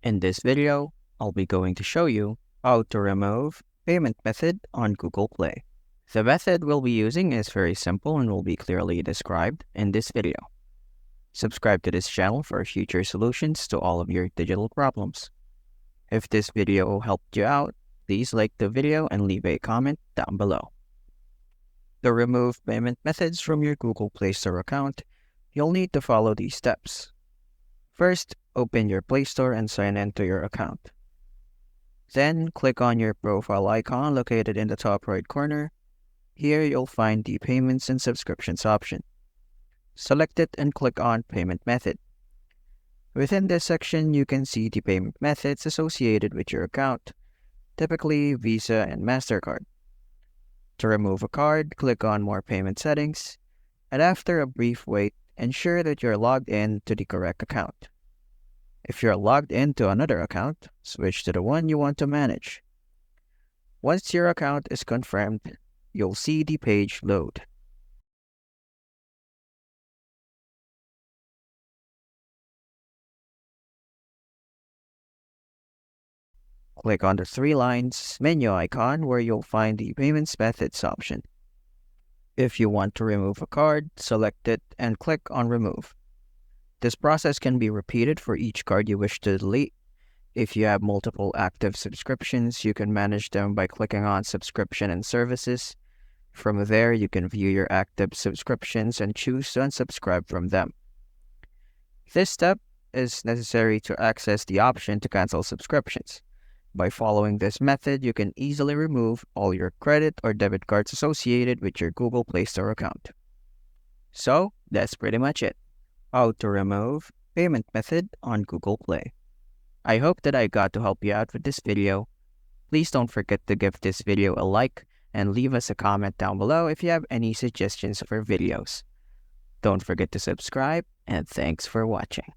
In this video, I'll be going to show you how to remove payment method on Google Play. The method we'll be using is very simple and will be clearly described in this video. Subscribe to this channel for future solutions to all of your digital problems. If this video helped you out, please like the video and leave a comment down below. To remove payment methods from your Google Play Store account, you'll need to follow these steps. First, open your Play Store and sign in to your account. Then, click on your profile icon located in the top right corner. Here, you'll find the Payments and Subscriptions option. Select it and click on Payment Method. Within this section, you can see the payment methods associated with your account, typically Visa and MasterCard. To remove a card, click on More Payment Settings, and after a brief wait, ensure that you're logged in to the correct account. If you're logged into another account, switch to the one you want to manage. Once your account is confirmed, you'll see the page load. Click on the three lines menu icon where you'll find the Payments Methods option. If you want to remove a card, select it and click on Remove. This process can be repeated for each card you wish to delete. If you have multiple active subscriptions, you can manage them by clicking on Subscription and Services. From there, you can view your active subscriptions and choose to unsubscribe from them. This step is necessary to access the option to cancel subscriptions. By following this method, you can easily remove all your credit or debit cards associated with your Google Play Store account. So, that's pretty much it. How to remove payment method on Google Play. I hope that I got to help you out with this video. Please don't forget to give this video a like and leave us a comment down below if you have any suggestions for videos. Don't forget to subscribe, and thanks for watching.